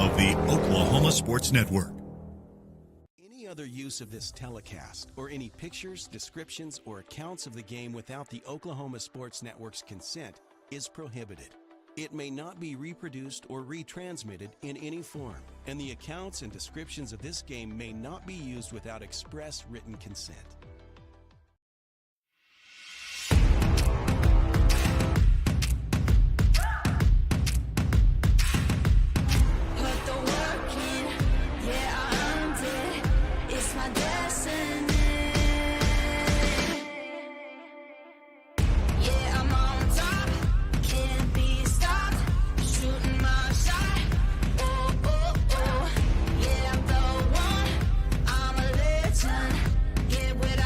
of the Oklahoma Sports Network. Any other use of this telecast or any pictures, descriptions, or accounts of the game without the Oklahoma Sports Network's consent is prohibited. It may not be reproduced or retransmitted in any form, and the accounts and descriptions of this game may not be used without express written consent. Get with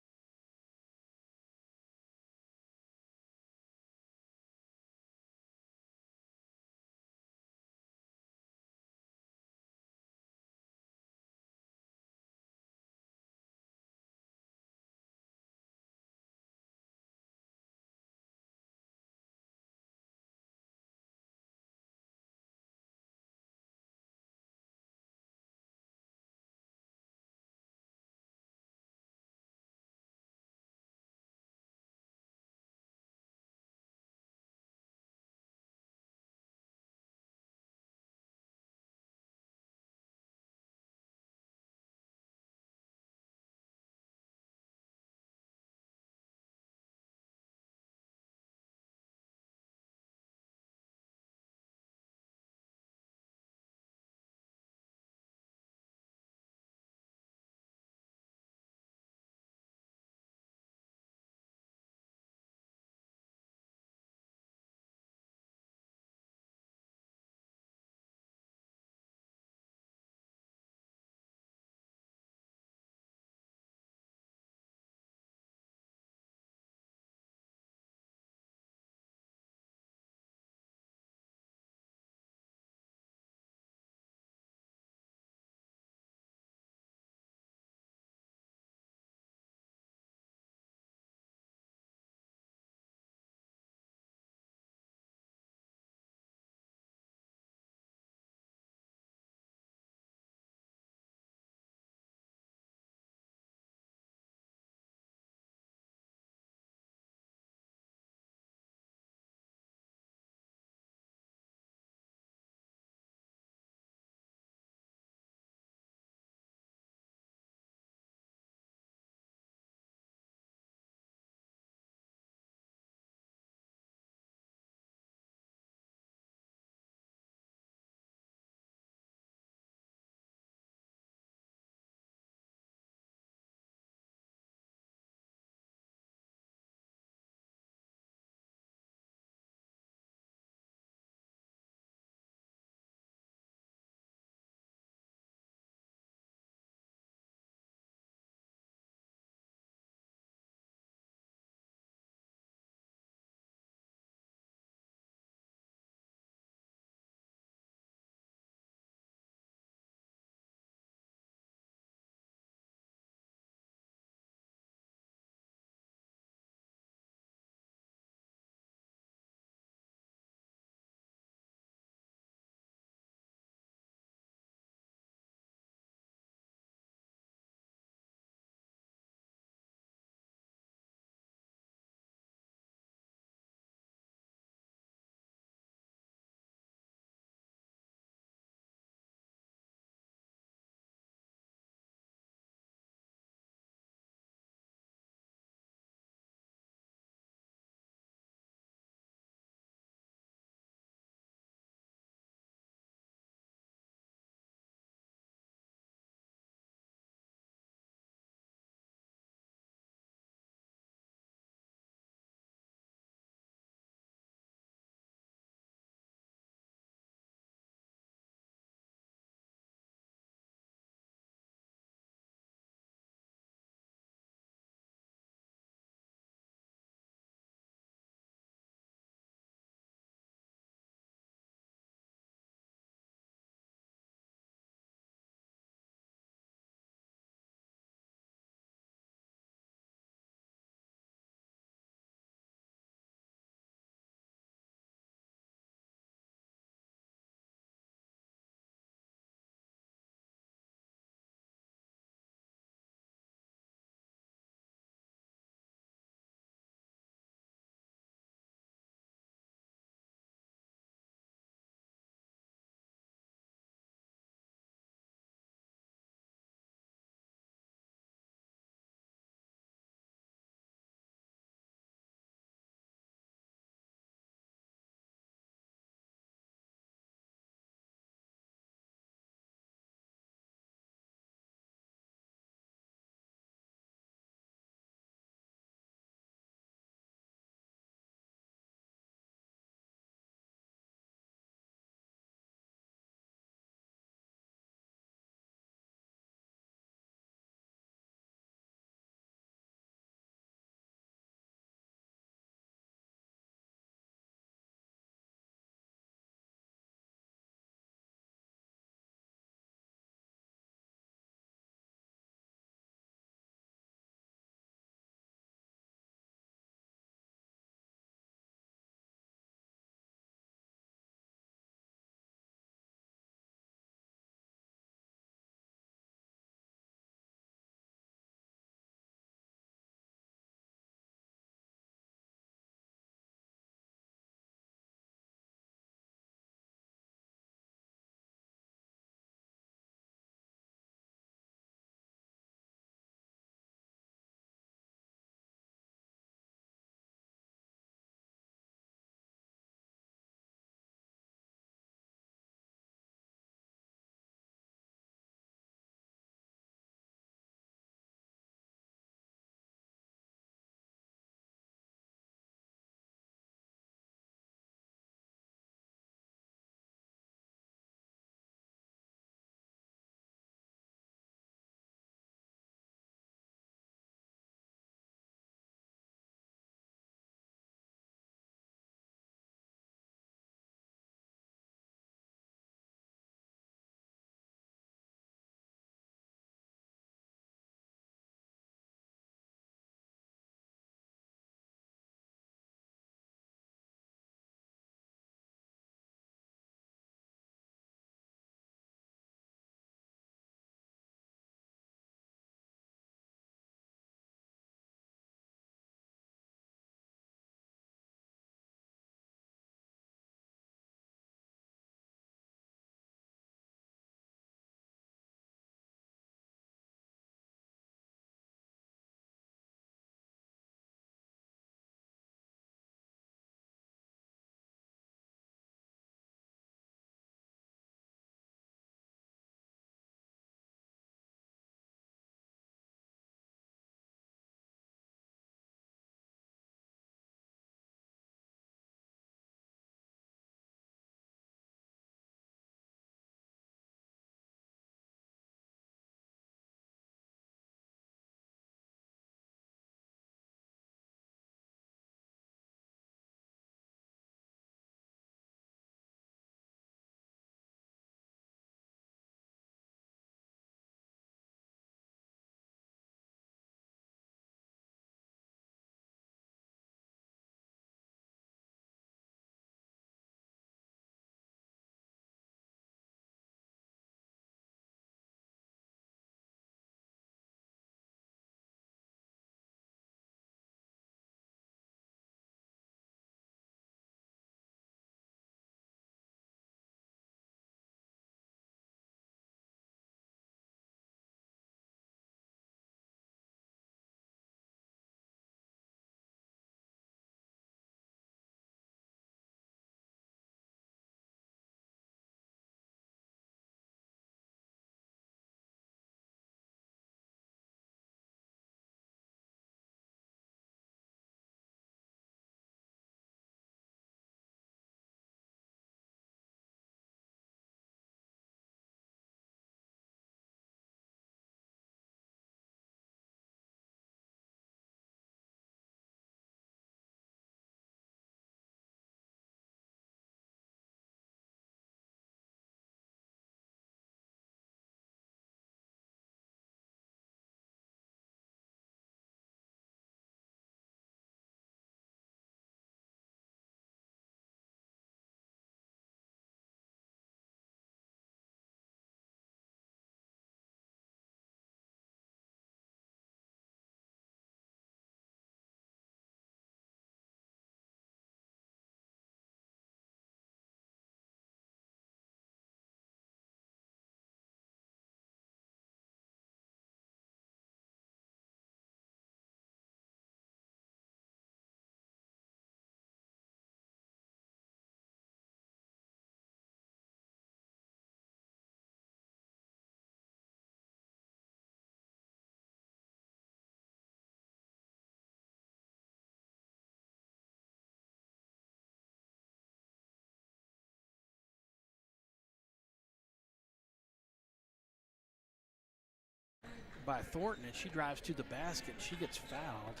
by Thornton, and she drives to the basket. She gets fouled.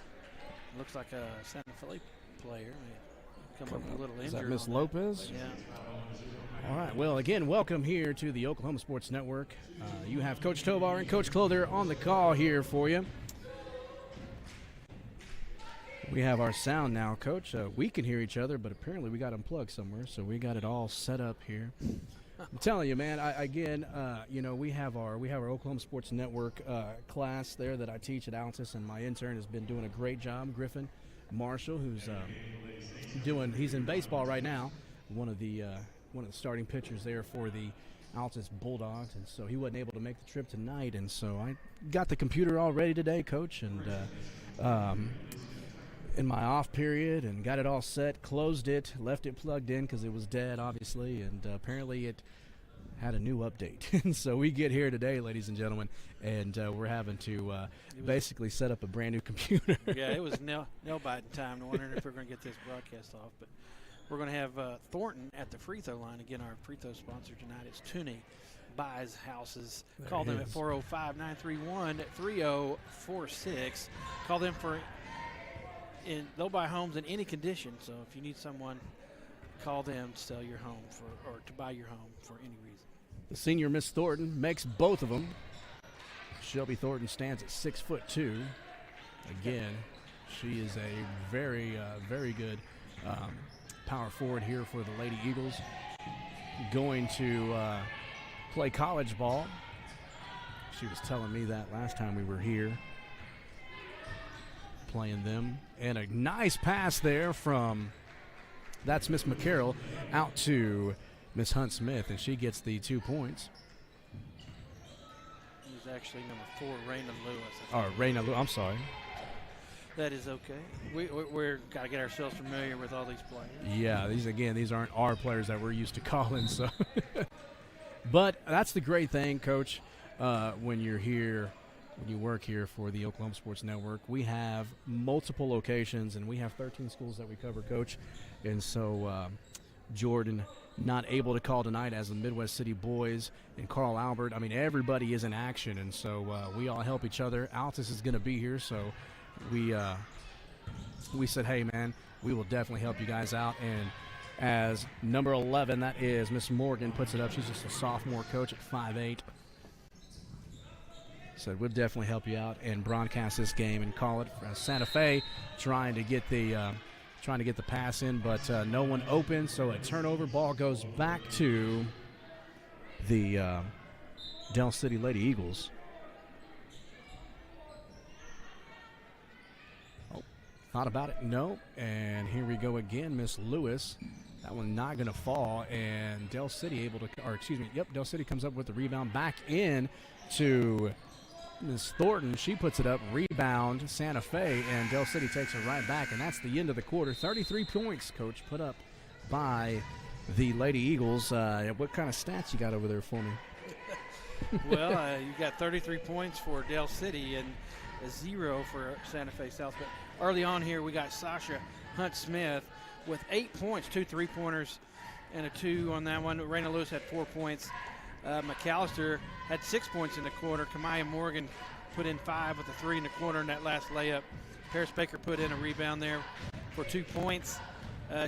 Looks like a Santa Fe player. Come up with a little injury. Is that Miss Lopez? Yeah. All right. Well, again, welcome here to the Oklahoma Sports Network. You have Coach Tovar and Coach Clother on the call here for you. We have our sound now, Coach. We can hear each other, but apparently we got unplugged somewhere, so we got it all set up here. I'm telling you, man. We have our Oklahoma Sports Network class there that I teach at Altus, and my intern has been doing a great job, Griffin Marshall, who's he's in baseball right now, one of the starting pitchers there for the Altus Bulldogs, and so he wasn't able to make the trip tonight, and so I got the computer all ready today, Coach, and in my off period, and got it all set, closed it, left it plugged in because it was dead, obviously, and apparently it had a new update. And so we get here today, ladies and gentlemen, and we're having to basically set up a brand new computer. Yeah, it was nail-biting time. Wondering if we're going to get this broadcast off, but we're going to have Thornton at the free throw line. Again, our free throw sponsor tonight is Tooney Buys Houses. Call them at 405-931-3046. Call them they'll buy homes in any condition. So if you need someone, call them to sell your home or to buy your home for any reason. The senior Miss Thornton makes both of them. Shelby Thornton stands at 6'2". Again, she is a very, very good power forward here for the Lady Eagles. Going to play college ball. She was telling me that last time we were here, playing them. And a nice pass there that's Miss McCarroll out to Miss Hunt Smith, and she gets the 2 points. It was actually number 4, Raina Lewis. Raina Lewis, I'm sorry. That is okay. We're got to get ourselves familiar with all these players. Yeah, these aren't our players that we're used to calling. So, but that's the great thing, Coach, when you're here. When you work here for the Oklahoma Sports Network, we have multiple locations, and we have 13 schools that we cover, Coach. And so Jordan not able to call tonight as the Midwest City boys and Carl Albert. I mean, everybody is in action, and so we all help each other. Altus is going to be here, so we said, hey, man, we will definitely help you guys out. And as number 11, that is Miss Morgan, puts it up. She's just a sophomore, Coach, at 5'8". So we'll definitely help you out and broadcast this game and call it. Santa Fe trying to get the pass in, but no one open. So a turnover. Ball goes back to the Del City Lady Eagles. Oh, thought about it. No. And here we go again. Miss Lewis. That one not going to fall. And Del City Del City comes up with the rebound back in to Miss Thornton. She puts it up, rebound Santa Fe, and Del City takes it right back, and that's the end of the quarter. 33 points, Coach, put up by the Lady Eagles. What kind of stats you got over there for me? Well, you got 33 points for Del City and a 0 for Santa Fe South. But early on here, we got Sasha Hunt-Smith with 8 points, 2 3-pointers, and a 2 on that one. Raina Lewis had 4 points. McAllister had 6 points in the quarter. Kamaya Morgan put in 5 with a 3 in the quarter in that last layup. Paris Baker put in a rebound there for 2 points.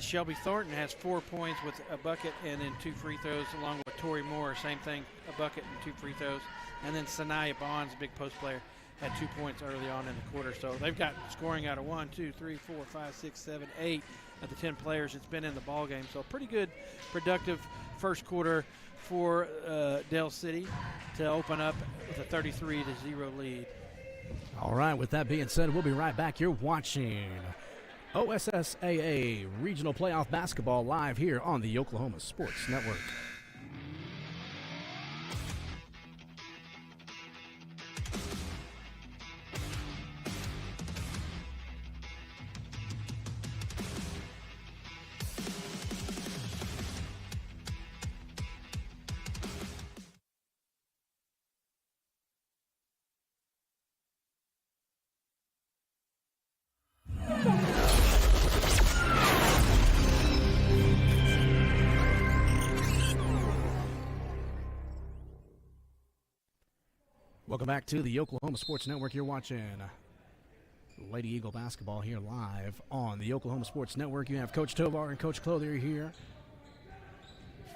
Shelby Thornton has 4 points with a bucket and then 2 free throws, along with Tori Moore, same thing, a bucket and 2 free throws. And then Sanaya Bonds, a big post player, had 2 points early on in the quarter. So they've got scoring out of 1, 2, 3, 4, 5, 6, 7, 8 of the 10 players that's been in the ball game. So pretty good, productive first quarter for Del City to open up with a 33-0 lead. All right, with that being said, we'll be right back. You're watching OSSAA Regional Playoff Basketball live here on the Oklahoma Sports Network. Welcome back to the Oklahoma Sports Network. You're watching Lady Eagle basketball here live on the Oklahoma Sports Network. You have Coach Tovar and Coach Clothier here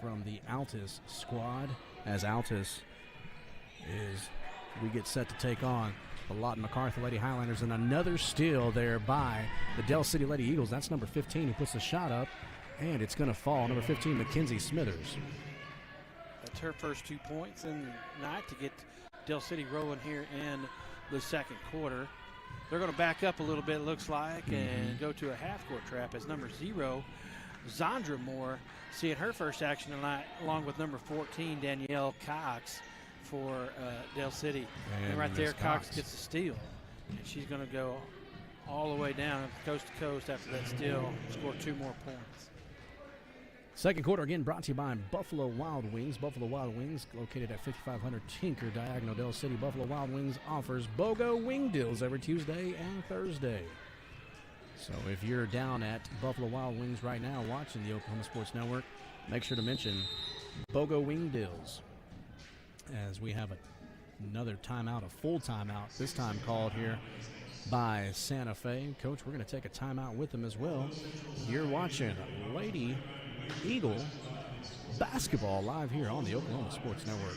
from the Altus squad, as Altus we get set to take on the Lawton MacArthur Lady Highlanders, and another steal there by the Del City Lady Eagles. That's number 15 who puts the shot up, and it's going to fall. Number 15, Mackenzie Smithers. That's her first 2 points in the night to get Del City rolling here in the second quarter. They're going to back up a little bit, looks like, and go to a half-court trap as number 0, Zandra Moore, seeing her first action tonight, along with number 14, Danielle Cox, for Del City. And right there, Cox gets the steal. And she's going to go all the way down coast to coast after that steal, score 2 more points. Second quarter again brought to you by Buffalo Wild Wings. Buffalo Wild Wings, located at 5500 Tinker, Diagonal, Del City. Buffalo Wild Wings offers BOGO wing deals every Tuesday and Thursday. So if you're down at Buffalo Wild Wings right now watching the Oklahoma Sports Network, make sure to mention BOGO wing deals, as we have another timeout, a full timeout, this time called here by Santa Fe. Coach, we're going to take a timeout with them as well. You're watching Lady Eagle basketball live here on the Oklahoma Sports Network.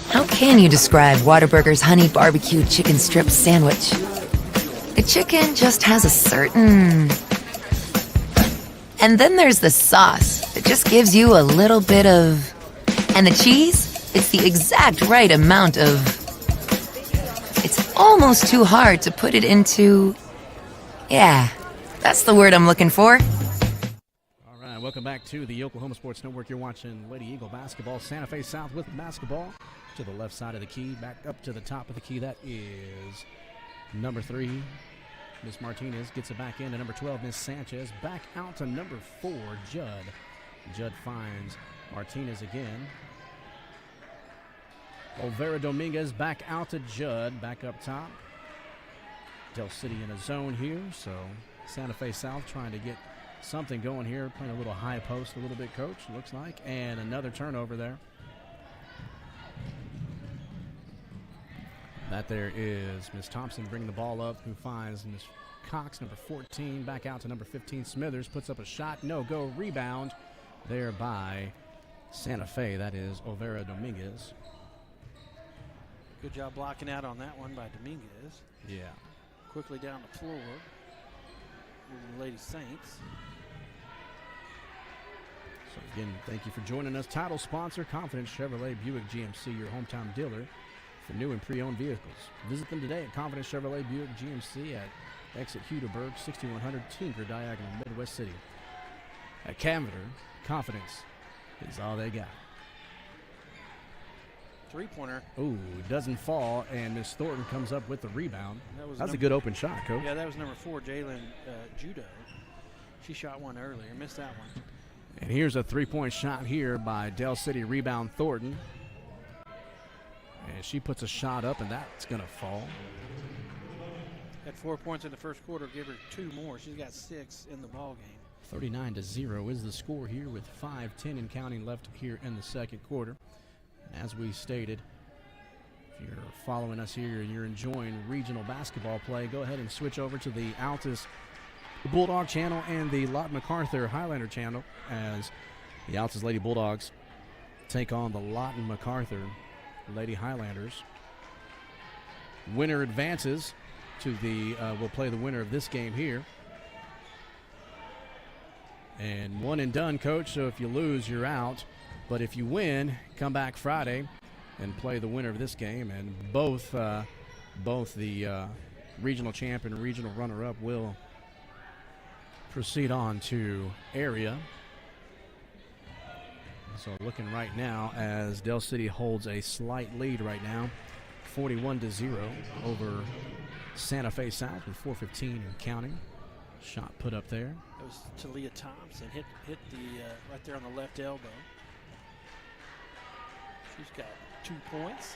How can you describe Whataburger's honey barbecue chicken strip sandwich? The chicken just has a certain... And then there's the sauce that just gives you a little bit of... And the cheese? It's the exact right amount of... It's almost too hard to put it into... Yeah, that's the word I'm looking for. All right, welcome back to the Oklahoma Sports Network. You're watching Lady Eagle basketball. Santa Fe South with basketball. To the left side of the key, back up to the top of the key. That is number 3, Miss Martinez. Gets it back in to number 12, Miss Sanchez. Back out to number 4, Judd. Judd finds Martinez again. Olvera Dominguez back out to Judd. Back up top. Del City in a zone here, so Santa Fe South trying to get something going here. Playing a little high post a little bit, Coach, looks like. And another turnover there. That there is Miss Thompson bringing the ball up, who finds Miss Cox, number 14, back out to number 15. Smithers puts up a shot, no go, rebound there by Santa Fe. That is Olvera Dominguez. Good job blocking out on that one by Dominguez. Yeah. Quickly down the floor. The Lady Saints. So again, thank you for joining us. Title sponsor, Confidence Chevrolet Buick GMC, your hometown dealer for new and pre-owned vehicles. Visit them today at Confidence Chevrolet Buick GMC at exit Hudaburg, 6100 Tinker, Diagonal, Midwest City. At Canvater, confidence is all they got. Three-pointer. Ooh, doesn't fall, and Miss Thornton comes up with the rebound. That's a good open shot, Coach. Yeah, that was number 4, Jalen Judo. She shot one earlier, missed that one. And here's a three-point shot here by Del City, rebound Thornton. And she puts a shot up, and that's going to fall. Had 4 points in the first quarter, give her 2 more. She's got 6 in the ball game. 39-0 is the score here with 5:10 and counting left here in the second quarter. As we stated, if you're following us here and you're enjoying regional basketball play, go ahead and switch over to the Altus Bulldog channel and the Lawton MacArthur Highlander channel, as the Altus Lady Bulldogs take on the Lawton MacArthur Lady Highlanders. Winner advances to the, we'll play the winner of this game here. And one and done, Coach, so if you lose, you're out. But if you win, come back Friday and play the winner of this game. And both the regional champ and regional runner-up will proceed on to area. So looking right now as Del City holds a slight lead right now, 41-0 over Santa Fe South with 4:15 and counting. Shot put up there. It was Talia Thompson, hit the right there on the left elbow. She's got 2 points.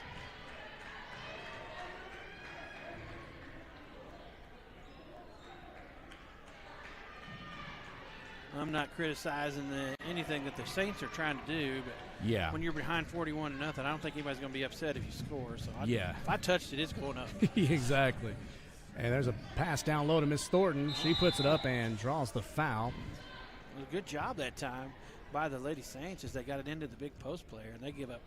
I'm not criticizing anything that the Saints are trying to do, but Yeah. when you're behind 41-0, I don't think anybody's going to be upset if you score. So Yeah. if I touched it, it's going up. Exactly. And there's a pass down low to Miss Thornton. She puts it up and draws the foul. It was a good job that time by the Lady Saints as they got it into the big post player, and they give up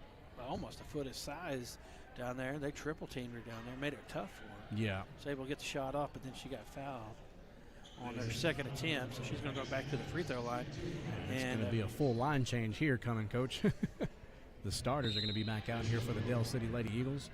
almost a foot of size down there. They triple teamed her down there, made it tough for her. Yeah. Was able to get the shot off, but then she got fouled on her second attempt, so she's going to go back to the free throw line. It's And going to be a full line change here coming, Coach. The starters are going to be back out here for the Del City Lady Eagles.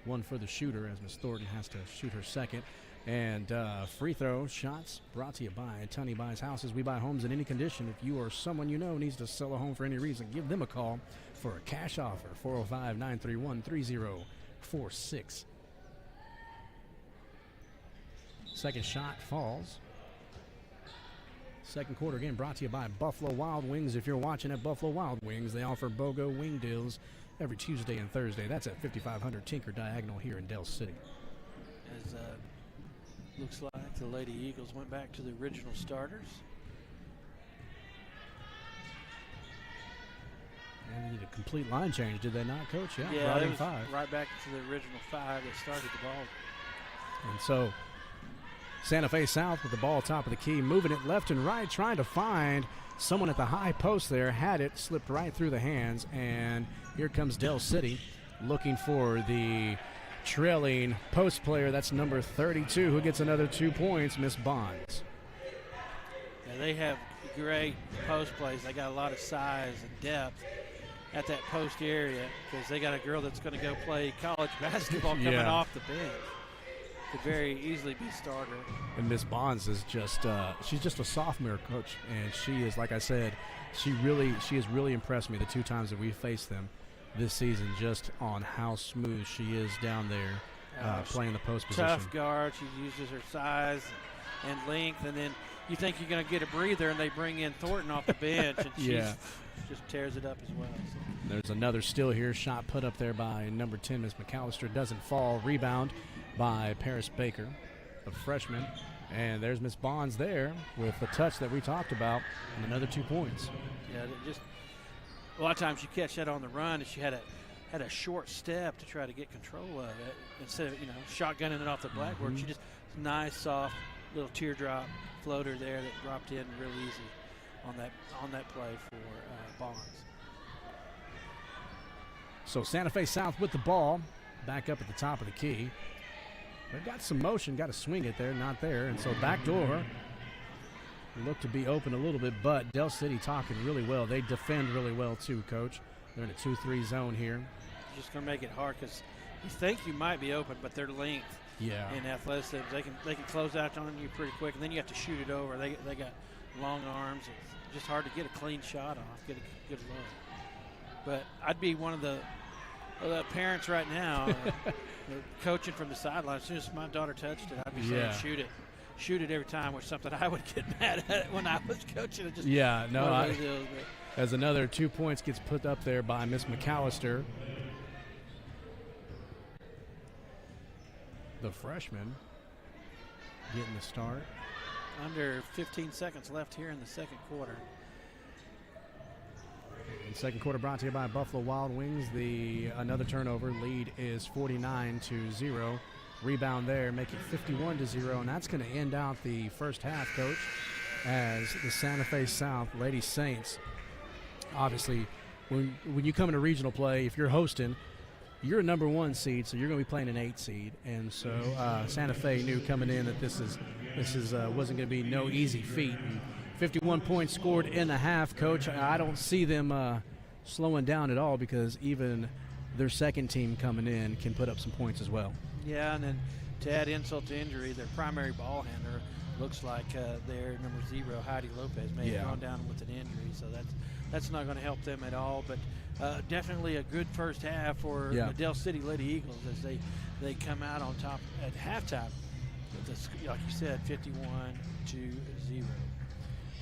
One for the shooter as Miss Thornton has to shoot her second. And free throw shots brought to you by Tunney Buys Houses. We buy homes in any condition. If you or someone you know needs to sell a home for any reason, give them a call for a cash offer, 405-931-3046. Second shot falls. Second quarter game brought to you by Buffalo Wild Wings. If you're watching at Buffalo Wild Wings, they offer BOGO wing deals every Tuesday and Thursday. That's at 5500 Tinker Diagonal here in Del City. as looks like the Lady Eagles went back to the original starters. And they did a complete line change, did they not, Coach? Yeah, brought it in was 5. right back to the original 5 that started the ball. And so Santa Fe South with the ball top of the key, moving it left and right, trying to find someone at the high post there, had it, slipped right through the hands, and here comes Del City looking for the trailing post player. That's number 32, who gets another 2 points, Miss Bonds. Yeah, they have great post plays. They got a lot of size and depth at that post area because they got a girl that's going to go play college basketball coming Yeah. off the bench. Could very easily be starter. And Miss Bonds is just she's just a sophomore, Coach, and she is, like I said, she has really impressed me the 2 times that we faced them this season, just on how smooth she is down there playing the post position. Tough guard. She uses her size and length, and then you think you're going to get a breather, and they bring in Thornton off the bench, and she just tears it up as well. So. There's another steal here, shot put up there by number 10, Miss McAllister, doesn't fall. Rebound by Paris Baker, a freshman. And there's Miss Bonds there with the touch that we talked about, and another 2 points. Yeah, just a lot of times you catch that on the run, and she had a short step to try to get control of it instead of shotgunning it off the blackboard. She just nice soft little teardrop floater there that dropped in real easy on that play for Bonds. So Santa Fe South with the ball, back up at the top of the key. They've got some motion, got to swing it there, not there. And so back door looked to be open a little bit, but Del City talking really well. They defend really well too, Coach. They're in a 2-3 zone here. Just going to make it hard because you think you might be open, but their length and athleticism, they can close out on you pretty quick, and then you have to shoot it over. They got long arms. It's just hard to get a clean shot off, get a good look. But I'd be one of the parents right now coaching from the sideline. As soon as my daughter touched it, I'd be saying, shoot it every time, which is something I would get mad at when I was coaching. It just as another 2 points gets put up there by Miss McAllister. The freshman getting the start. Under 15 seconds left here in the second quarter. And second quarter brought to you by Buffalo Wild Wings. Another turnover. Lead is 49-0. Rebound there, make it 51-0, and that's going to end out the first half, Coach, as the Santa Fe South Lady Saints. Obviously, when you come into regional play, if you're hosting, you're a number 1 seed, so you're going to be playing an 8 seed. And so Santa Fe knew coming in that this wasn't going to be no easy feat. And 51 points scored in the half, Coach. I don't see them slowing down at all because even their second team coming in can put up some points as well. Yeah, and then to add insult to injury, their primary ball handler looks like their number 0, Heidi Lopez, may have gone down with an injury. So that's not going to help them at all. But definitely a good first half for the Del City Lady Eagles as they come out on top at halftime. Like you said, 51-0.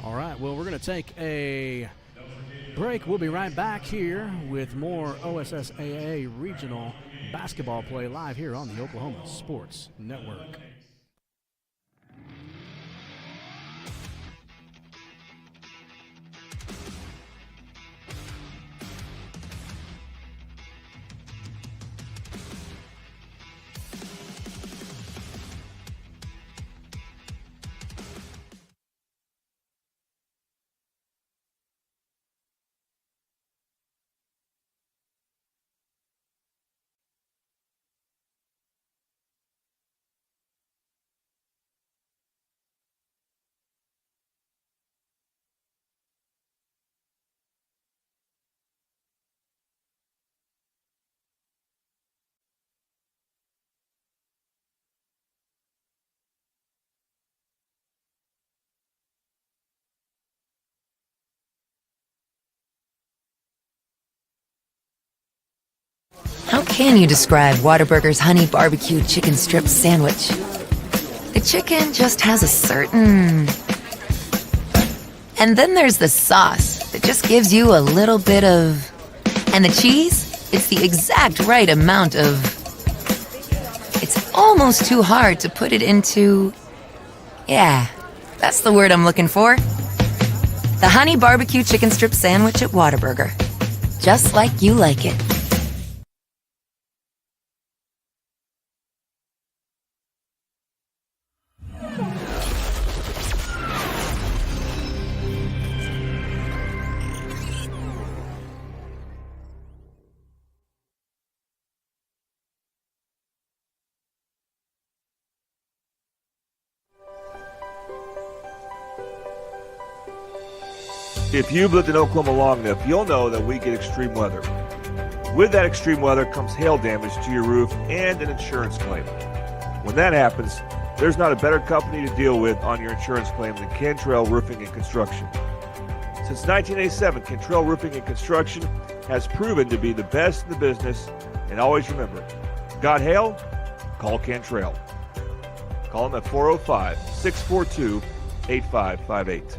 All right, well, we're going to take a break. We'll be right back here with more OSSAA regional basketball play live here on the Oklahoma Sports Network. How can you describe Whataburger's honey barbecue chicken strip sandwich? The chicken just has a certain... And then there's the sauce that just gives you a little bit of... And the cheese? It's the exact right amount of... It's almost too hard to put it into... Yeah, that's the word I'm looking for. The honey barbecue chicken strip sandwich at Whataburger. Just like you like it. If you've lived in Oklahoma long enough, you'll know that we get extreme weather. With that extreme weather comes hail damage to your roof and an insurance claim. When that happens, there's not a better company to deal with on your insurance claim than Cantrell Roofing and Construction. Since 1987, Cantrell Roofing and Construction has proven to be the best in the business, and always remember, got hail? Call Cantrell. Call them at 405-642-8558.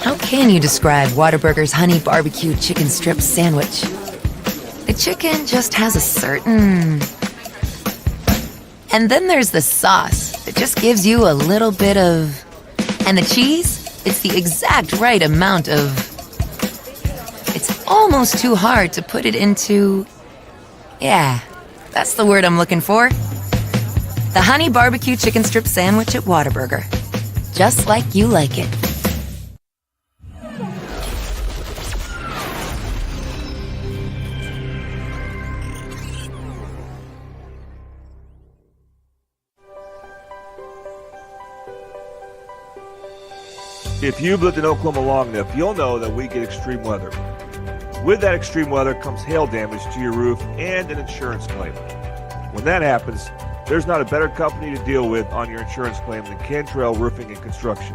How can you describe Whataburger's honey barbecue chicken strip sandwich? The chicken just has a certain... And then there's the sauce that just gives you a little bit of... And the cheese? It's the exact right amount of... It's almost too hard to put it into... Yeah, that's the word I'm looking for. The honey barbecue chicken strip sandwich at Whataburger. Just like you like it. If you've lived in Oklahoma long enough, you'll know that we get extreme weather. With that extreme weather comes hail damage to your roof and an insurance claim. When that happens, there's not a better company to deal with on your insurance claim than Cantrell Roofing and Construction.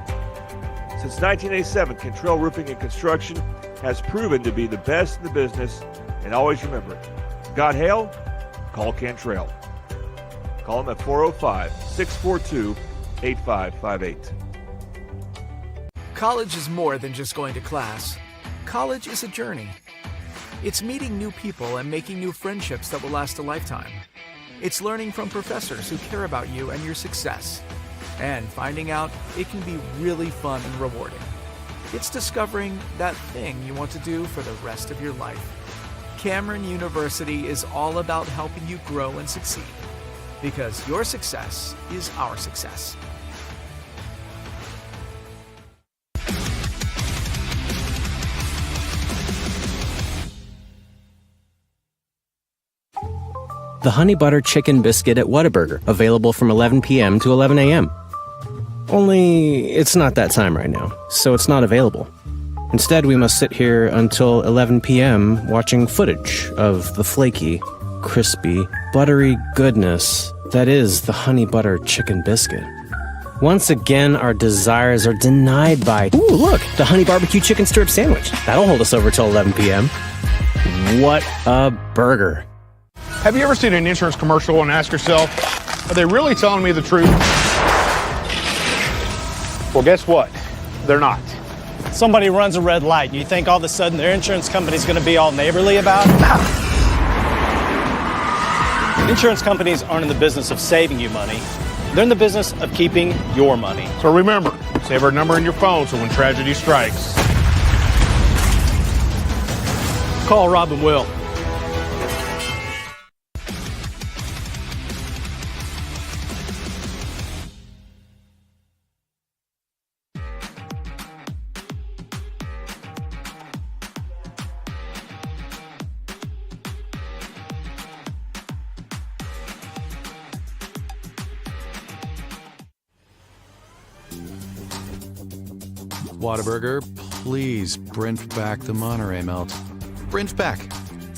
Since 1987, Cantrell Roofing and Construction has proven to be the best in the business, and always remember, got hail? Call Cantrell. Call them at 405-642-8558. College is more than just going to class. College is a journey. It's meeting new people and making new friendships that will last a lifetime. It's learning from professors who care about you and your success. And finding out it can be really fun and rewarding. It's discovering that thing you want to do for the rest of your life. Cameron University is all about helping you grow and succeed. Because your success is our success. The Honey Butter Chicken Biscuit at Whataburger, available from 11 p.m. to 11 a.m. Only, it's not that time right now, so it's not available. Instead, we must sit here until 11 p.m. watching footage of the flaky, crispy, buttery goodness that is the Honey Butter Chicken Biscuit. Once again, our desires are denied by, ooh, look, the Honey Barbecue Chicken Strip Sandwich. That'll hold us over till 11 p.m. What a burger. Have you ever seen an insurance commercial and ask yourself, are they really telling me the truth? Well, guess what? They're not. Somebody runs a red light, and you think all of a sudden their insurance company's going to be all neighborly about it? Insurance companies aren't in the business of saving you money. They're in the business of keeping your money. So remember, save our number in your phone so when tragedy strikes, call Rob and Will. Whataburger, please Brent back the Monterey melt. Brent back.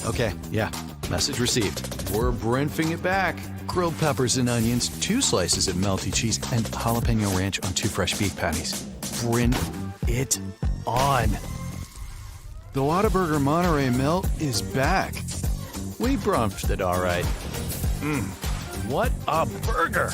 Okay, yeah, message received. We're Brentfing it back. Grilled peppers and onions, 2 slices of melty cheese, and jalapeno ranch on 2 fresh beef patties. Brent it on. The Whataburger Monterey melt is back. We brumped it all right. What a burger!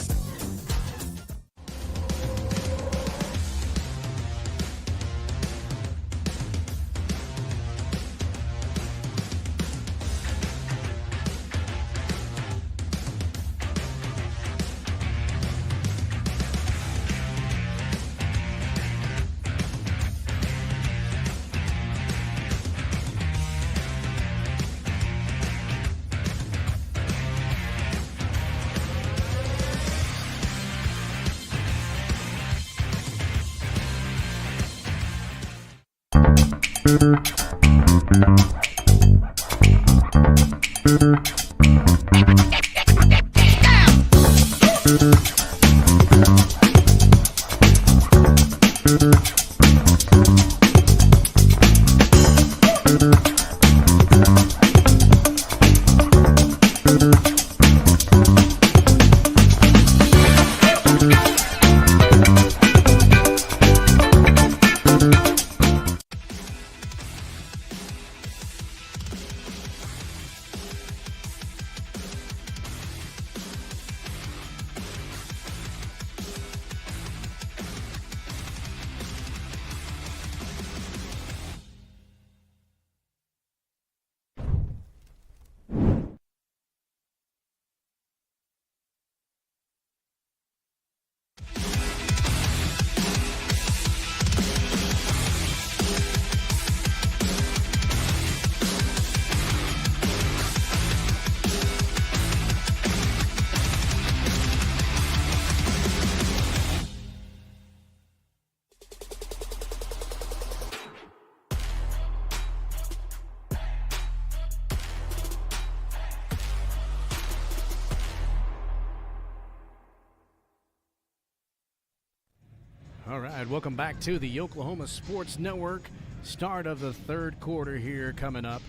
All right, welcome back to the Oklahoma Sports Network. Start of the third quarter here coming up.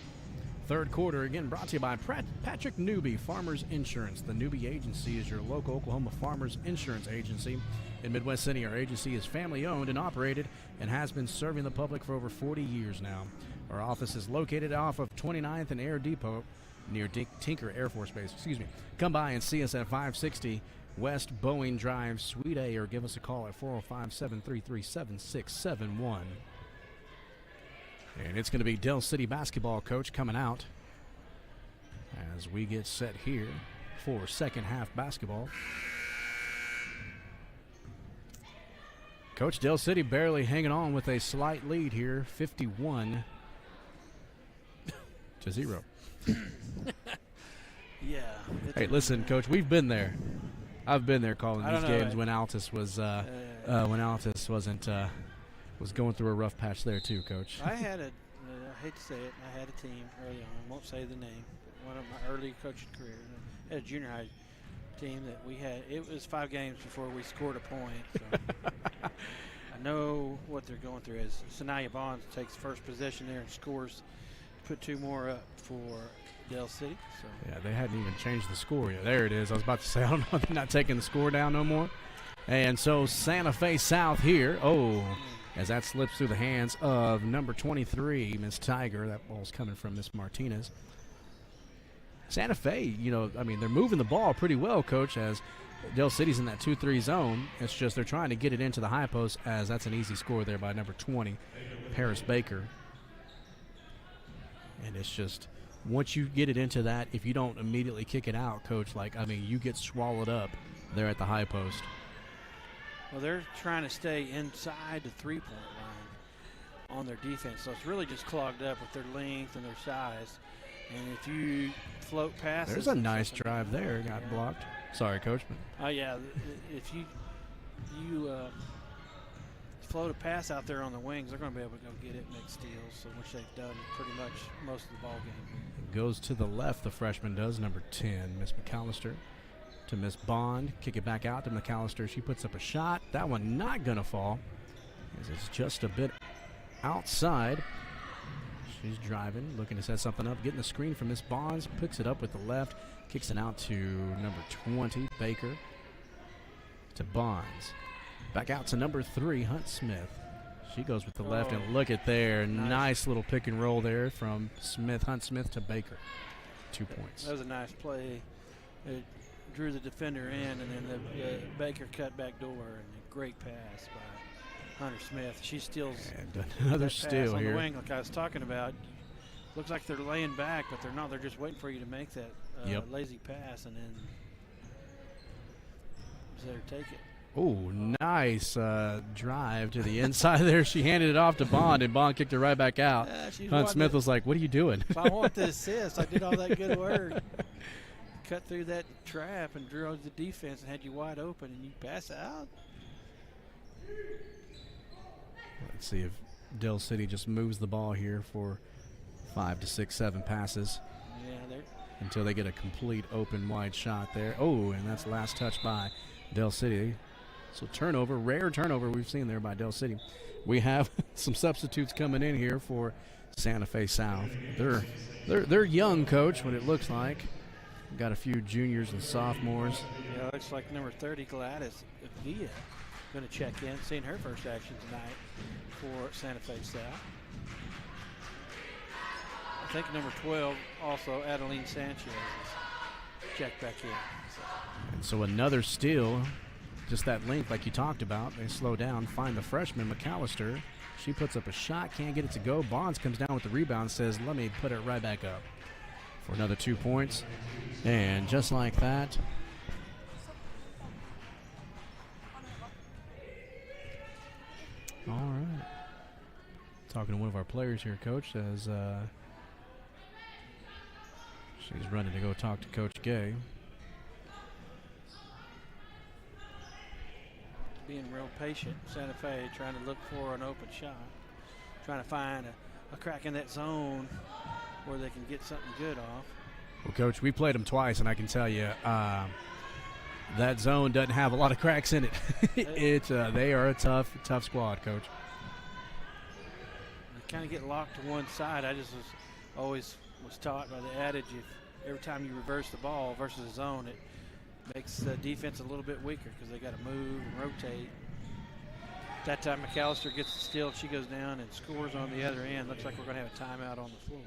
Third quarter, again, brought to you by Patrick Newby, Farmers Insurance. The Newby Agency is your local Oklahoma Farmers Insurance agency. In Midwest City, our agency is family-owned and operated and has been serving the public for over 40 years now. Our office is located off of 29th and Air Depot near Tinker Air Force Base. Come by and see us at 560 West Boeing Drive, Suite A, or give us a call at 405-733-7671. And it's going to be Del City basketball coach coming out as we get set here for second half basketball. Coach, Del City barely hanging on with a slight lead here, 51-0. Yeah. Hey, listen, Coach, we've been there. I've been there calling these games when Altus was was going through a rough patch there too, Coach. I had I hate to say it, I had a team early on. I won't say the name, but one of my early coaching career. I had a junior high team that we had. It was 5 games before we scored a point. So I know what they're going through. As Sanaya Bonds takes first position there and scores, put 2 more up for Dell City. So yeah, they hadn't even changed the score yet. There it is. I was about to say, I don't know, they're not taking the score down no more. And so Santa Fe South here. Oh, as that slips through the hands of number 23, Miss Tiger. That ball's coming from Miss Martinez. Santa Fe, you know, I mean, they're moving the ball pretty well, Coach, as Dell City's in that 2-3 zone. It's just they're trying to get it into the high post, as that's an easy score there by number 20, Paris Baker. And it's just, once you get it into that, if you don't immediately kick it out, Coach, like, I mean, you get swallowed up there at the high post. Well, they're trying to stay inside the 3-point line on their defense, so it's really just clogged up with their length and their size. And if you float past, there's a nice drive there, got blocked. Sorry, Coach. Oh yeah, if you float a pass out there on the wings, they're going to be able to go get it and make steals, so which they've done pretty much most of the ball game. It goes to the left, the freshman does, number 10, Miss McAllister. To Miss Bond, kick it back out to McAllister. She puts up a shot. That one not going to fall, as it's just a bit outside. She's driving, looking to set something up, getting the screen from Miss Bonds, picks it up with the left, kicks it out to number 20, Baker, to Bonds. Back out to number 3, Hunt Smith. She goes with the left, and look at there. Nice little pick and roll there from Hunt Smith to Baker. 2 points. That was a nice play. It drew the defender in, and then the Baker cut back door, and a great pass by Hunter Smith. She steals another steal on here. The wing, like I was talking about. Looks like they're laying back, but they're not. They're just waiting for you to make that lazy pass, and then just let her take it. Oh, nice drive to the inside there. She handed it off to Bond, and Bond kicked it right back out. Hunt Smith was like, what are you doing? If I want the assist, I did all that good work. Cut through that trap and drew the defense and had you wide open, and you pass out. Let's see if Dell City just moves the ball here for 5 to 6, 7 passes. Yeah, until they get a complete open wide shot there. Oh, and that's last touch by Dell City. So turnover, rare turnover we've seen there by Dell City. We have some substitutes coming in here for Santa Fe South. They're young, Coach, what it looks like. We've got a few juniors and sophomores. Yeah, looks like number 30, Gladys Villa, going to check in, seeing her first action tonight for Santa Fe South. I think number 12, also Adeline Sanchez, is checked back in. And so another steal, just that length like you talked about. They slow down, find the freshman, McAllister. She puts up a shot, can't get it to go. Bonds comes down with the rebound, says, let me put it right back up for another 2 points. And just like that, all right. Talking to one of our players here, Coach, as she's running to go talk to Coach Gay. Being real patient, Santa Fe trying to look for an open shot, trying to find a crack in that zone where they can get something good off. Well, Coach, we played them twice, and I can tell you that zone doesn't have a lot of cracks in it. They are a tough squad, Coach. They kind of get locked to one side. I just always was taught by the adage, if every time you reverse the ball versus a zone, it makes the defense a little bit weaker because they got to move and rotate. That time McAllister gets the steal, she goes down and scores on the other end. Looks like we're going to have a timeout on the floor.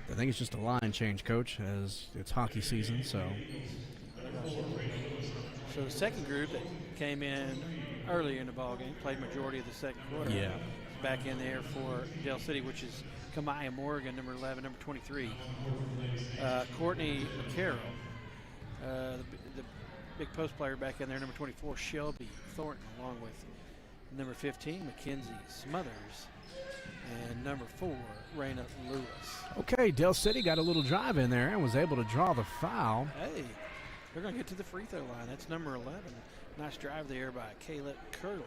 I think it's just a line change, Coach, as it's hockey season. So the second group that came in earlier in the ballgame, played majority of the second quarter. Yeah. Back in there for Dell City, which is Kamaya Morgan, number 11, number 23. Courtney McCarroll, the big post player back in there, number 24, Shelby Thornton, along with Number 15, Mackenzie Smothers. And number 4, Raina Lewis. Okay, Del City got a little drive in there and was able to draw the foul. Hey, they're going to get to the free throw line. That's number 11. Nice drive there by Kayla Curley.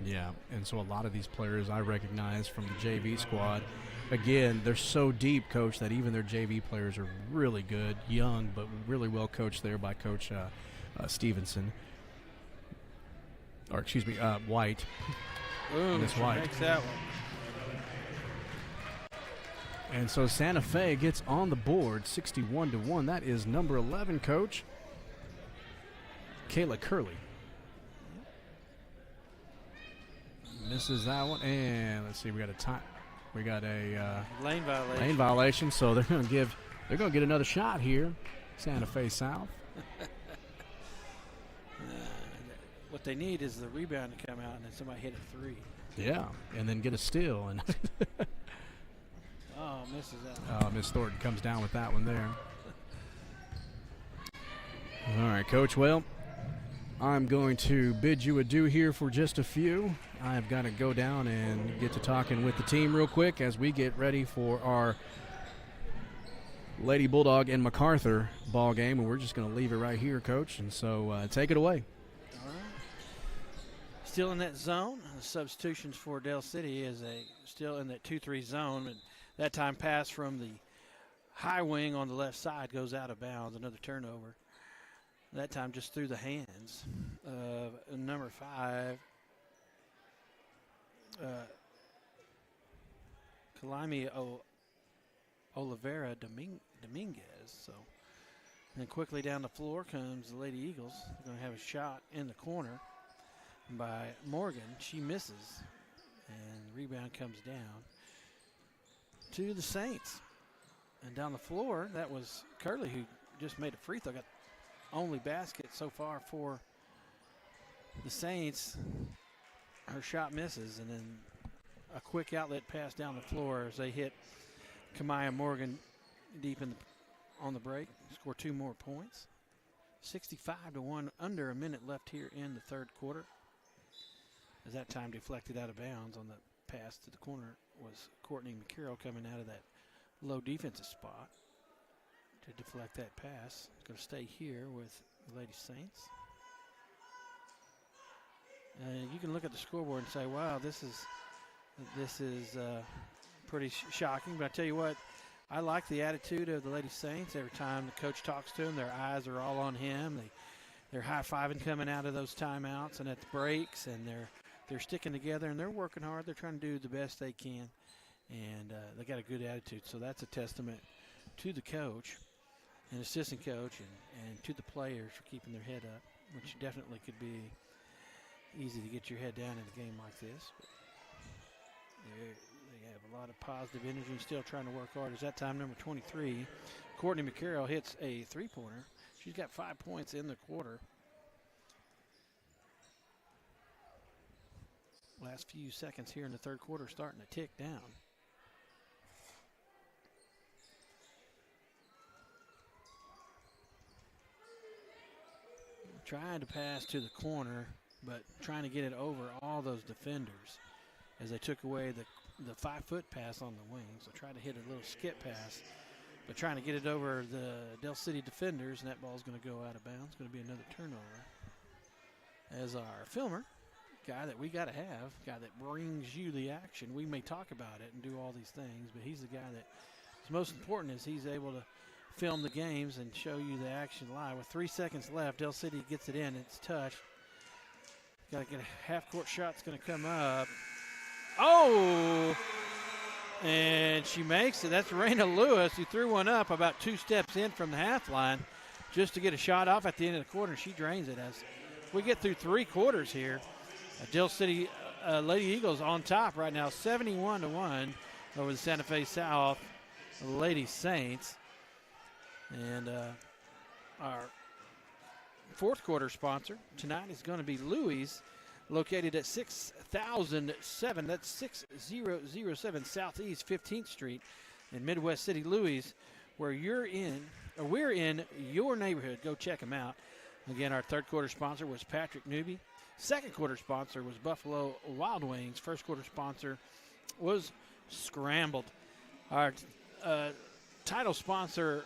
Yeah, and so a lot of these players I recognize from the JV squad. Again, they're so deep, Coach, that even their JV players are really good, young, but really well coached there by Coach Stevenson. Or, excuse me, White. Ooh, Miss she White. makes that one. And so Santa Fe gets on the board, 61-1. That is number 11, Coach, Kayla Curley. Misses that one, and let's see, we got a time. We got a lane violation. Lane violation, so they're going to get another shot here, Santa Fe South. What they need is the rebound to come out and then somebody hit a 3. Yeah, and then get a steal. And oh, misses that one. Miss Thornton comes down with that one there. All right, Coach. Well, I'm going to bid you adieu here for just a few. I've got to go down and get to talking with the team real quick as we get ready for our Lady Bulldog and MacArthur ball game, and we're just going to leave it right here, Coach. And so take it away. All right. Still in that zone. The substitutions for Del City is still in that 2-3 zone, and that time pass from the high wing on the left side goes out of bounds. Another turnover. That time just through the hands of number 5, Kalimi Oliveira Dominguez. So, and then quickly down the floor comes the Lady Eagles. They're going to have a shot in the corner by Morgan. She misses, and the rebound comes down to the Saints. And down the floor, that was Curley who just made a free throw. Got only basket so far for the Saints. Her shot misses, and then a quick outlet pass down the floor as they hit Kamaya Morgan deep on the break. Score 2 more points. 65-1, under a minute left here in the third quarter. As that time deflected out of bounds on the pass to the corner was Courtney McCarroll coming out of that low defensive spot to deflect that pass. Going to stay here with the Lady Saints. You can look at the scoreboard and say, wow, this is pretty shocking. But I tell you what, I like the attitude of the Lady Saints. Every time the coach talks to them, their eyes are all on him. They're high-fiving coming out of those timeouts and at the breaks, and they're sticking together, and they're working hard. They're trying to do the best they can, and they got a good attitude. So that's a testament to the coach and assistant coach and to the players for keeping their head up, which definitely could be easy to get your head down in a game like this. But they have a lot of positive energy, still trying to work hard. As that time, number 23, Courtney McCarroll hits a three-pointer. She's got 5 points in the quarter. Last few seconds here in the third quarter starting to tick down. Trying to pass to the corner, but trying to get it over all those defenders as they took away the 5-foot pass on the wing. So try to hit a little skip pass, but trying to get it over the Del City defenders, and that ball's going to go out of bounds. It's going to be another turnover. As our filmer, guy that we got to have, guy that brings you the action. We may talk about it and do all these things, but he's the guy that is most important is he's able to film the games and show you the action live. With 3 seconds left, Del City gets it in. It's touched. Got to get a half-court shot. It's going to come up. Oh! And she makes it. That's Raina Lewis who threw one up about 2 steps in from the half line just to get a shot off at the end of the quarter. She drains it. As we get through 3 quarters here, Del City Lady Eagles on top right now, 71-1 over the Santa Fe South Lady Saints. And our fourth quarter sponsor tonight is going to be Louis, located at 6007. That's 6007 Southeast 15th Street in Midwest City, Louis, where we're in your neighborhood. Go check them out. Again, our third quarter sponsor was Patrick Newby, Second quarter sponsor was Buffalo Wild Wings. First quarter sponsor was Scrambled. Our title sponsor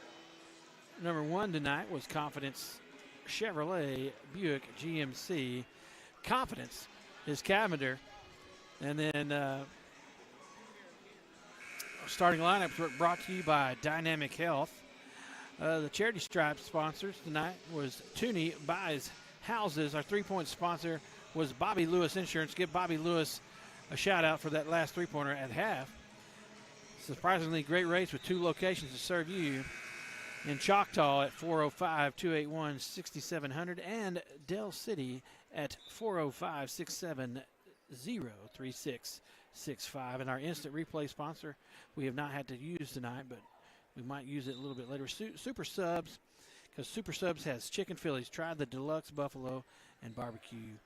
number 1 tonight was Confidence Chevrolet Buick GMC. Confidence is Cavender. And then starting lineups were brought to you by Dynamic Health. The charity stripe sponsors tonight was Tooney Buys Houses. Our three-point sponsor was Bobby Lewis Insurance. Give Bobby Lewis a shout-out for that last three-pointer at half. Surprisingly great rates with 2 locations to serve you in Choctaw at 405-281-6700 and Del City at 405-670-3665. And our instant replay sponsor we have not had to use tonight, but we might use it a little bit later. Super Subs, because Super Subs has chicken Phillies. Try the deluxe buffalo and barbecue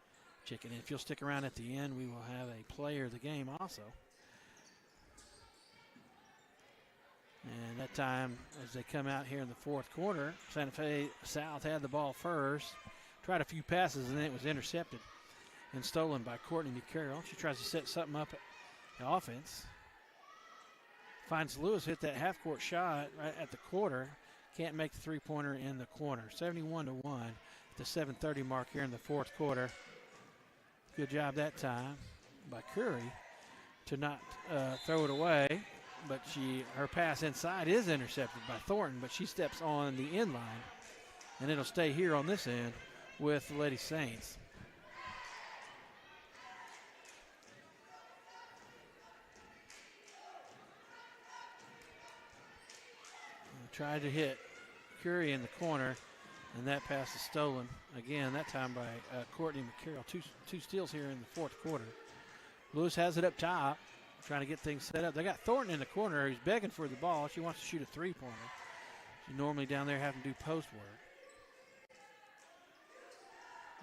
chicken. And if you'll stick around at the end, we will have a player of the game also. And that time, as they come out here in the fourth quarter, Santa Fe South had the ball first. Tried a few passes, and then it was intercepted and stolen by Courtney McCarroll. She tries to set something up at the offense. Finds Lewis, hit that half-court shot right at the quarter. Can't make the three-pointer in the corner. 71-1 at the 7:30 mark here in the fourth quarter. Good job that time by Curry to not throw it away. But her pass inside is intercepted by Thornton, but she steps on the end line, and it'll stay here on this end with the Lady Saints. Tried to hit Curry in the corner, and that pass is stolen again, that time by Courtney McCarroll. Two steals here in the fourth quarter. Lewis has it up top, trying to get things set up. They got Thornton in the corner. He's begging for the ball. She wants to shoot a three-pointer. She's normally down there having to do post work.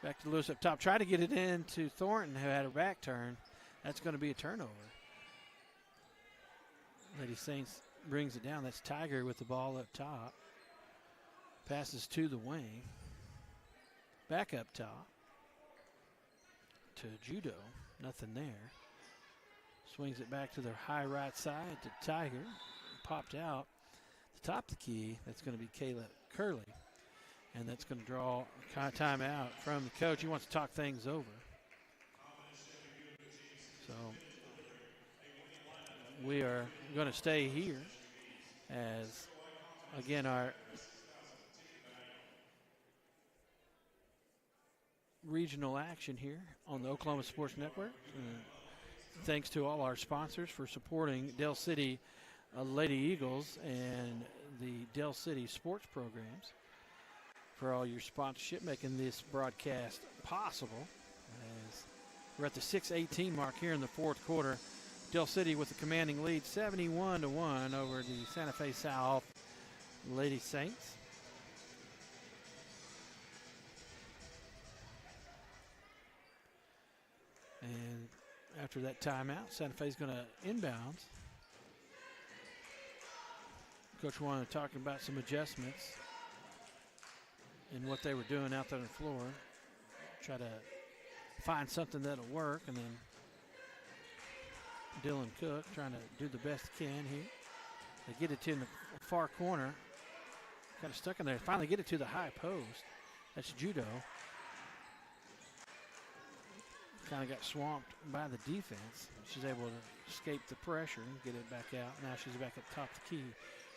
Back to Lewis up top. Try to get it into Thornton, who had her back turn. That's going to be a turnover. Lady Saints brings it down. That's Tiger with the ball up top. Passes to the wing. Back up top to Judo. Nothing there. Swings it back to their high right side to Tiger. Popped out. To top the key, that's going to be Kayla Curley. And that's going to draw a timeout from the coach. He wants to talk things over. So we are going to stay here as, again, our regional action here on the Oklahoma Sports Network. Thanks to all our sponsors for supporting Del City Lady Eagles and the Del City sports programs, for all your sponsorship, making this broadcast possible. As we're at the 6:18 mark here in the fourth quarter. Del City with a commanding lead, 71-1 over the Santa Fe South Lady Saints. And after that timeout, Santa Fe's going to inbounds. Coach wanted to talk about some adjustments in what they were doing out there on the floor. Try to find something that'll work, and then Dylan Cook trying to do the best he can here. They get it to the far corner. Kind of stuck in there. Finally get it to the high post. That's Judo. Kind of got swamped by the defense. She's able to escape the pressure and get it back out. Now she's back at the top of the key.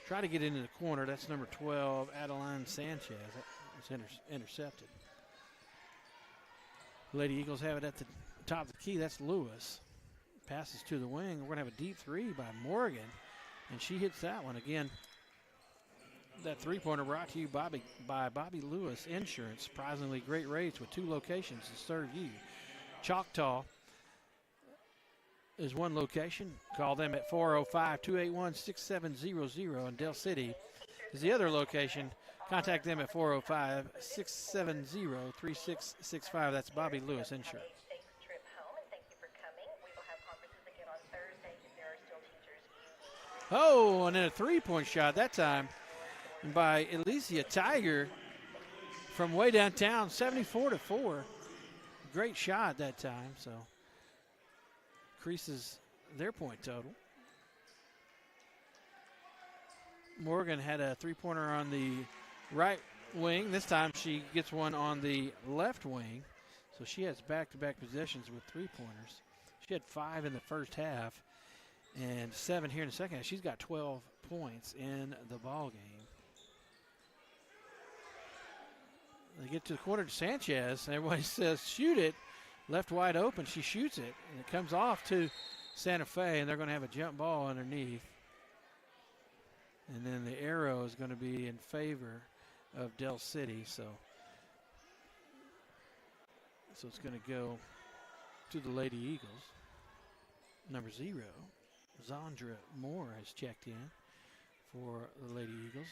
Try to get into the corner. That's number 12, Adeline Sanchez. It's intercepted. Lady Eagles have it at the top of the key. That's Lewis. Passes to the wing. We're going to have a deep three by Morgan, and she hits that one. Again, that three-pointer brought to you by Bobby Lewis Insurance. Surprisingly great rates with 2 locations to serve you. Choctaw is one location. Call them at 405-281-6700. And Del City is the other location. Contact them at 405-670-3665. That's Bobby Lewis Insurance. Oh, and then a three-point shot that time by Alicia Tiger from way downtown, 74-4. great shot that time, so increases their point total. Morgan had a three-pointer on the right wing. This time she gets one on the left wing. So she has back-to-back possessions with three-pointers. She had 5 in the first half and 7 here in the second half. She's got 12 points in the ball game. They get to the corner to Sanchez, and everybody says, shoot it. Left wide open, she shoots it, and it comes off to Santa Fe, and they're going to have a jump ball underneath. And then the arrow is going to be in favor of Del City, so it's going to go to the Lady Eagles. Number 0, Zandra Moore has checked in for the Lady Eagles,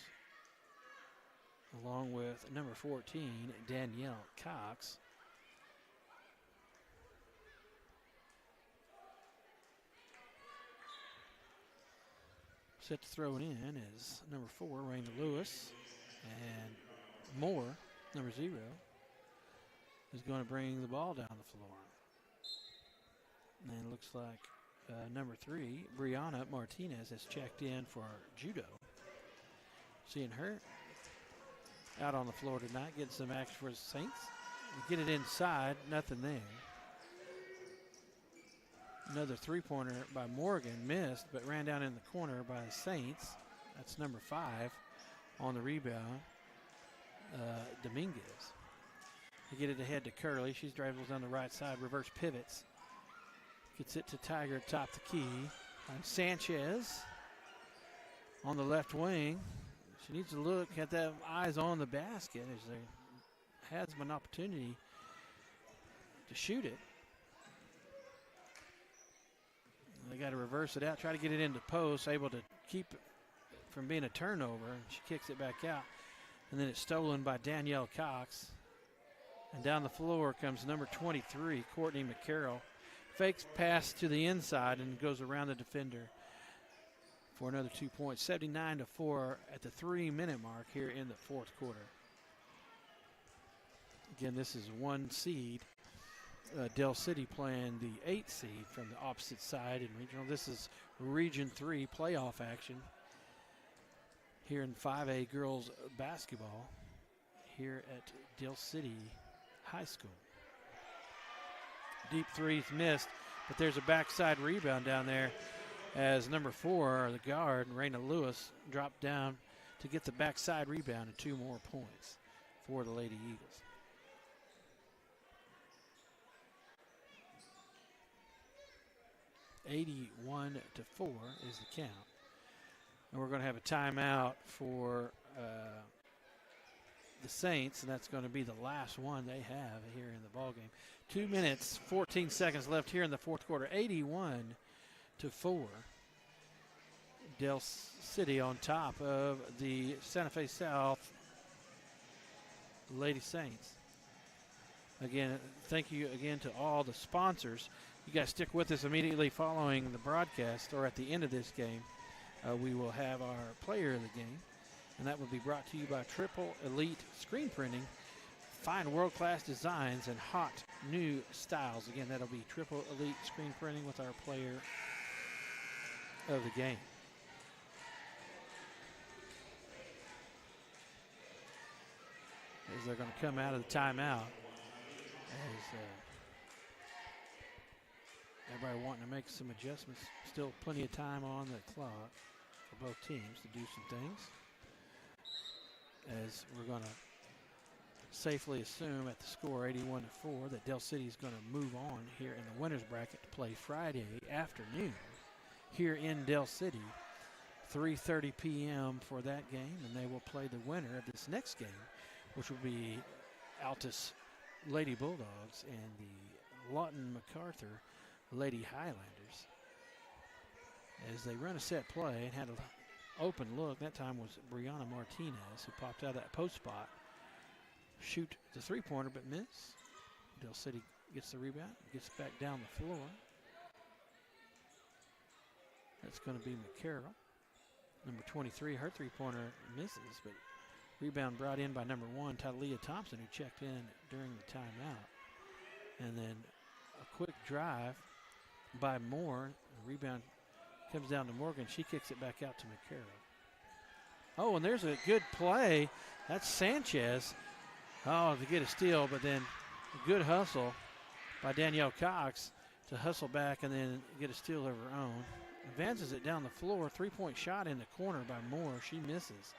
along with number 14, Danielle Cox. Set to throw it in is number 4, Raina Lewis, and Moore, number 0, is going to bring the ball down the floor. And it looks like number 3, Brianna Martinez, has checked in for judo. Seeing her out on the floor tonight, getting some action for the Saints. Get it inside, nothing there. Another three-pointer by Morgan, missed, but ran down in the corner by the Saints. That's number 5 on the rebound, Dominguez. They get it ahead to Curley. She dribbles down the right side, reverse pivots. Gets it to Tiger atop the key. And Sanchez on the left wing. She needs to look at that, eyes on the basket as there has an opportunity to shoot it. They got to reverse it out, try to get it into post, able to keep it from being a turnover. She kicks it back out, and then it's stolen by Danielle Cox. And down the floor comes number 23, Courtney McCarroll. Fakes pass to the inside and goes around the defender for another 2 points. 79-4 at the 3-minute mark here in the fourth quarter. Again, this is 1 seed. Del City playing the 8th seed from the opposite side in regional. This is Region 3 playoff action here in 5A girls basketball here at Del City High School. Deep threes missed, but there's a backside rebound down there as number 4, the guard, Raina Lewis, dropped down to get the backside rebound and 2 more points for the Lady Eagles. (81-4) is the count. And we're going to have a timeout for the Saints, and that's going to be the last one they have here in the ballgame. 2 minutes, 14 seconds left here in the fourth quarter. 81-4. Del City on top of the Santa Fe South Lady Saints. Again, thank you again to all the sponsors. You guys stick with us immediately following the broadcast, or at the end of this game. We will have our player of the game, and that will be brought to you by Triple Elite Screen Printing. Find world-class designs and hot new styles. Again, that'll be Triple Elite Screen Printing with our player of the game. As they're going to come out of the timeout. As everybody wanting to make some adjustments. Still plenty of time on the clock for both teams to do some things. As we're going to safely assume at the score 81-4 that Del City is going to move on here in the winner's bracket to play Friday afternoon here in Del City. 3:30 p.m. for that game, and they will play the winner of this next game, which will be Altus Lady Bulldogs and the Lawton MacArthur Lady Highlanders. As they run a set play and had an open look, that time was Brianna Martinez, who popped out of that post spot. Shoot the three-pointer, but miss. Del City gets the rebound, gets back down the floor. That's going to be McCarroll. Number 23, her three-pointer misses, but rebound brought in by number 1, Talia Thompson, who checked in during the timeout. And then a quick drive by Moore. The rebound comes down to Morgan. She kicks it back out to McCarroll. Oh, and there's a good play. That's Sanchez. Oh, to get a steal, but then a good hustle by Danielle Cox to hustle back and then get a steal of her own. Advances it down the floor. 3-point shot in the corner by Moore. She misses.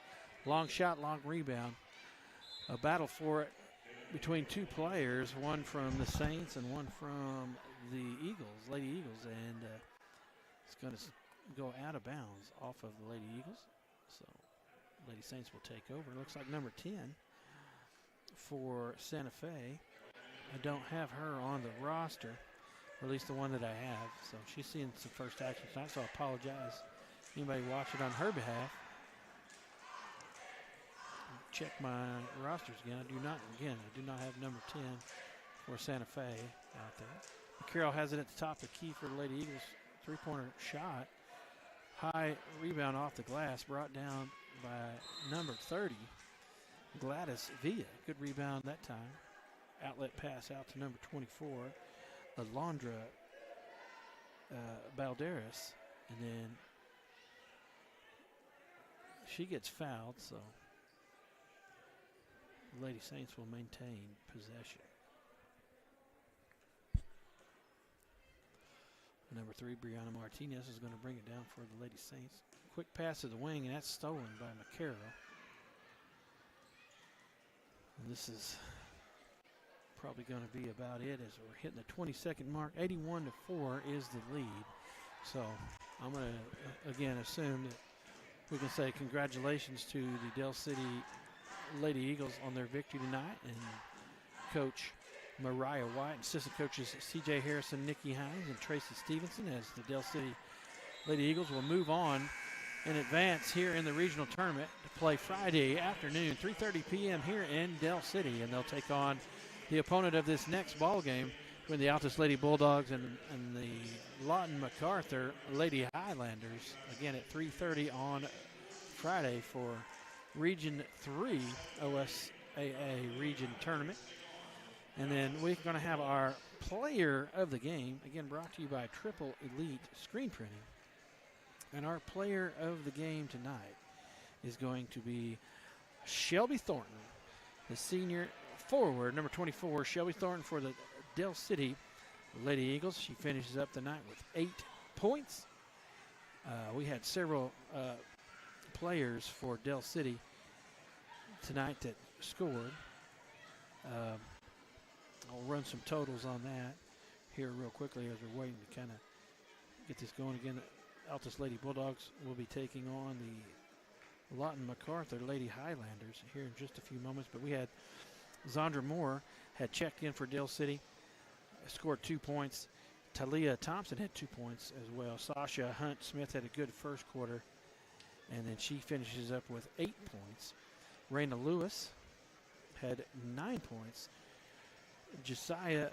Long shot, long rebound. A battle for it between two players, one from the Saints and one from the Eagles, Lady Eagles, and it's going to go out of bounds off of the Lady Eagles. So Lady Saints will take over. It looks like number 10 for Santa Fe. I don't have her on the roster, or at least the one that I have. So she's seeing some first action tonight, so I apologize. Anybody watching on her behalf, check my rosters again. I do not have number 10 for Santa Fe out there. Carroll has it at the top of the key for the Lady Eagles. Three-pointer shot. High rebound off the glass, brought down by number 30, Gladys Villa. Good rebound that time. Outlet pass out to number 24, Alondra Balderas. And then she gets fouled, so the Lady Saints will maintain possession. Number 3, Brianna Martinez, is going to bring it down for the Lady Saints. Quick pass to the wing, and that's stolen by McCarroll. And this is probably going to be about it as we're hitting the 22nd mark. 81-4 is the lead. So I'm going to, again, assume that we can say congratulations to the Del City Lady Eagles on their victory tonight, and Coach Mariah White, assistant coaches C.J. Harrison, Nikki Hines, and Tracy Stevenson, as the Del City Lady Eagles will move on and advance here in the regional tournament to play Friday afternoon, 3:30 p.m. here in Del City, and they'll take on the opponent of this next ball game between the Altus Lady Bulldogs and the Lawton MacArthur Lady Highlanders, again at 3:30 on Friday for Region 3 OSAA Region Tournament. And then we're going to have our player of the game, again brought to you by Triple Elite Screen Printing. And our player of the game tonight is going to be Shelby Thornton, the senior forward, number 24, Shelby Thornton for the Del City Lady Eagles. She finishes up the night with 8 points. We had several players for Del City tonight that scored. I'll run some totals on that here real quickly as we're waiting to kind of get this going again. Altus Lady Bulldogs will be taking on the Lawton MacArthur Lady Highlanders here in just a few moments. But we had Zondra Moore had checked in for Del City, scored 2 points. Talia Thompson had 2 points as well. Sasha Hunt Smith had a good first quarter, and then she finishes up with 8 points. Raina Lewis had 9 points. Josiah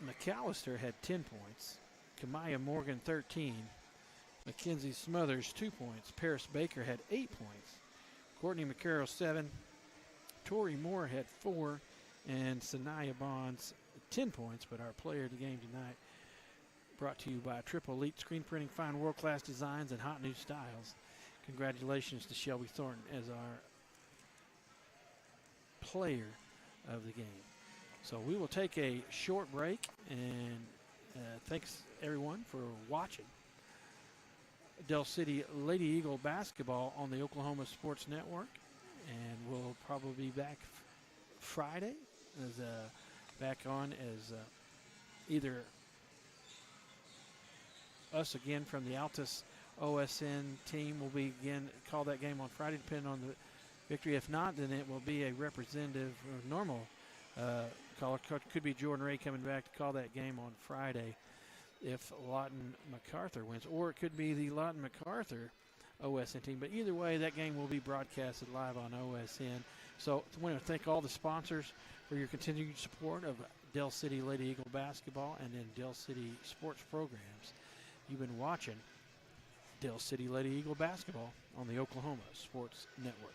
McAllister had 10 points. Kamaya Morgan 13. Mackenzie Smothers 2 points. Paris Baker had 8 points. Courtney McCarroll 7. Tori Moore had 4. And Sanaya Bonds 10 points. But our player of the game tonight, brought to you by Triple Elite Screen Printing, fine world-class designs and hot new styles. Congratulations to Shelby Thornton as our player of the game. So we will take a short break, and thanks everyone for watching Del City Lady Eagle basketball on the Oklahoma Sports Network, and we'll probably be back Friday as back on as either us again from the Altus OSN team will be again call that game on Friday, depending on the victory. If not, then it will be a representative or normal caller. Could be Jordan Ray coming back to call that game on Friday if Lawton MacArthur wins, or it could be the Lawton MacArthur OSN team. But either way, that game will be broadcasted live on OSN. So I want to thank all the sponsors for your continued support of Del City Lady Eagle basketball and then Del City sports programs. You've been watching Del City Lady Eagle basketball on the Oklahoma Sports Network.